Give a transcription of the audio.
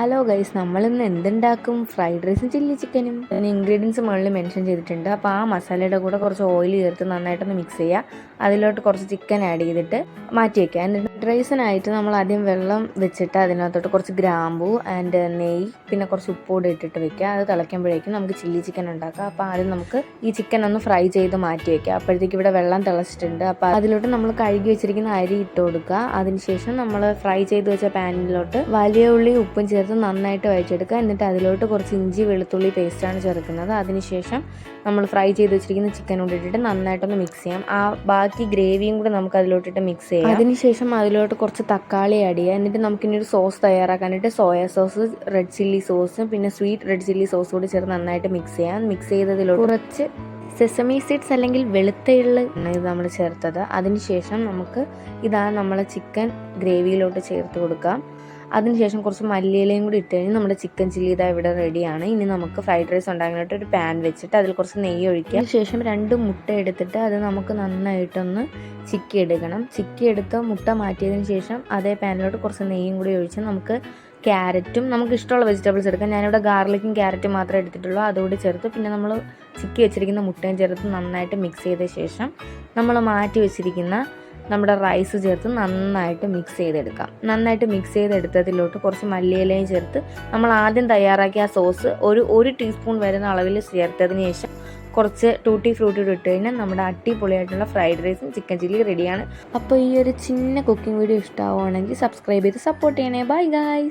Hello guys, നമ്മളിന്ന് എന്തുണ്ടാക്കും? Fried റൈസും chilli ചിക്കനും. ഇൻഗ്രീഡിയൻസ് മുകളിൽ മെൻഷൻ ചെയ്തിട്ടുണ്ട്. അപ്പോൾ ആ മസാലയുടെ കൂടെ കുറച്ച് ഓയിൽ ചേർത്ത് നന്നായിട്ടൊന്ന് മിക്സ് ചെയ്യുക. അതിലോട്ട് കുറച്ച് ചിക്കൻ ആഡ് ചെയ്തിട്ട് മാറ്റി വയ്ക്കുക. എന്നിട്ട് ഫ്രൈഡ് റൈസിനായിട്ട് നമ്മൾ ആദ്യം വെള്ളം വെച്ചിട്ട് അതിനകത്തോട്ട് കുറച്ച് ഗ്രാമ്പൂ ആൻഡ് നെയ്യ് പിന്നെ കുറച്ച് ഉപ്പുകൂടെ ഇട്ടിട്ട് വെക്കുക. അത് തിളയ്ക്കുമ്പോഴേക്കും നമുക്ക് ചില്ലി ചിക്കൻ ഉണ്ടാക്കാം. അപ്പോൾ ആദ്യം നമുക്ക് ഈ ചിക്കൻ ഒന്ന് ഫ്രൈ ചെയ്ത് മാറ്റി വയ്ക്കുക. അപ്പോഴത്തേക്ക് ഇവിടെ വെള്ളം തിളച്ചിട്ടുണ്ട്. അപ്പോൾ അതിലോട്ട് നമ്മൾ കഴുകി വെച്ചിരിക്കുന്ന അരി ഇട്ട് കൊടുക്കുക. അതിനുശേഷം നമ്മൾ ഫ്രൈ ചെയ്ത് വെച്ച പാനിലോട്ട് വലിയ ഉള്ളി ഉപ്പും ചേർത്ത് നന്നായിട്ട് വഴച്ചെടുക്കുക. എന്നിട്ട് അതിലോട്ട് കുറച്ച് ഇഞ്ചി വെളുത്തുള്ളി പേസ്റ്റാണ് ചേർക്കുന്നത്. അതിനുശേഷം നമ്മൾ ഫ്രൈ ചെയ്ത് വെച്ചിരിക്കുന്ന ചിക്കൻ കൂടെ ഇട്ടിട്ട് നന്നായിട്ടൊന്ന് മിക്സ് ചെയ്യാം. ആ ബാക്കി ഗ്രേവിയും കൂടെ നമുക്ക് അതിലോട്ടിട്ട് മിക്സ് ചെയ്യാം. അതിനുശേഷം അതിലോട്ട് കുറച്ച് തക്കാളി ആഡ് ചെയ്യുക. എന്നിട്ട് നമുക്കിനി ഒരു സോസ് തയ്യാറാക്കാനായിട്ട് soya sauce, red chilli sauce പിന്നെ സ്വീറ്റ് റെഡ് ചില്ലി സോസ് കൂടി ചേർത്ത് നന്നായിട്ട് മിക്സ് ചെയ്യാം. മിക്സ് ചെയ്തതിലോട്ട് കുറച്ച് സെസമി സീഡ്സ് അല്ലെങ്കിൽ വെളുത്ത എള്ള് ഇത് നമ്മൾ ചേർത്തത്. അതിനുശേഷം നമുക്ക് ഇതാണ് നമ്മളെ ചിക്കൻ ഗ്രേവിയിലോട്ട് ചേർത്ത് കൊടുക്കാം. അതിനുശേഷം കുറച്ച് മല്ലിയിലയും കൂടി ഇട്ട് കഴിഞ്ഞാൽ നമ്മുടെ ചിക്കൻ ചില്ലി ഇതാ ഇവിടെ റെഡിയാണ്. ഇനി നമുക്ക് ഫ്രൈഡ് റൈസ് ഉണ്ടാക്കാനായിട്ട് ഒരു പാൻ വെച്ചിട്ട് അതിൽ കുറച്ച് നെയ്യ് ഒഴിക്കുക. അതിനുശേഷം 2 മുട്ട എടുത്തിട്ട് അത് നമുക്ക് നന്നായിട്ടൊന്ന് ചിക്കി എടുക്കണം. ചിക്കി എടുത്ത് മുട്ട മാറ്റിയതിന് ശേഷം അതേ പാനിലോട്ട് കുറച്ച് നെയ്യും കൂടി ഒഴിച്ച് നമുക്ക് ക്യാരറ്റും നമുക്ക് ഇഷ്ടമുള്ള വെജിറ്റബിൾസ് എടുക്കാം. ഞാനിവിടെ ഗാർലിക്കും ക്യാരറ്റും മാത്രമേ എടുത്തിട്ടുള്ളൂ. അതുകൂടി ചേർത്ത് പിന്നെ നമ്മൾ ചിക്കി വെച്ചിരിക്കുന്ന മുട്ടയും ചേർത്ത് നന്നായിട്ട് മിക്സ് ചെയ്ത ശേഷം നമ്മൾ മാറ്റി വെച്ചിരിക്കുന്ന നമ്മുടെ റൈസ് ചേർത്ത് നന്നായിട്ട് മിക്സ് ചെയ്തെടുക്കാം. നന്നായിട്ട് മിക്സ് ചെയ്തെടുത്തതിലോട്ട് കുറച്ച് മല്ലിയിലയും ചേർത്ത് നമ്മൾ ആദ്യം തയ്യാറാക്കിയ ആ സോസ് ഒരു ടീസ്പൂൺ വരുന്ന അളവിൽ ചേർത്തതിന് ശേഷം കുറച്ച് ടൂട്ടി ഫ്രൂട്ടി ഇട്ട് കഴിഞ്ഞാൽ നമ്മുടെ അടിപൊളിയായിട്ടുള്ള ഫ്രൈഡ് റൈസും ചിക്കൻ ചില്ലി റെഡിയാണ്. അപ്പോൾ ഈ ഒരു ചിന്ന കുക്കിംഗ് വീഡിയോ ഇഷ്ടമാവുകയാണെങ്കിൽ സബ്സ്ക്രൈബ് ചെയ്ത് സപ്പോർട്ട് ചെയ്യണേ. Bye guys.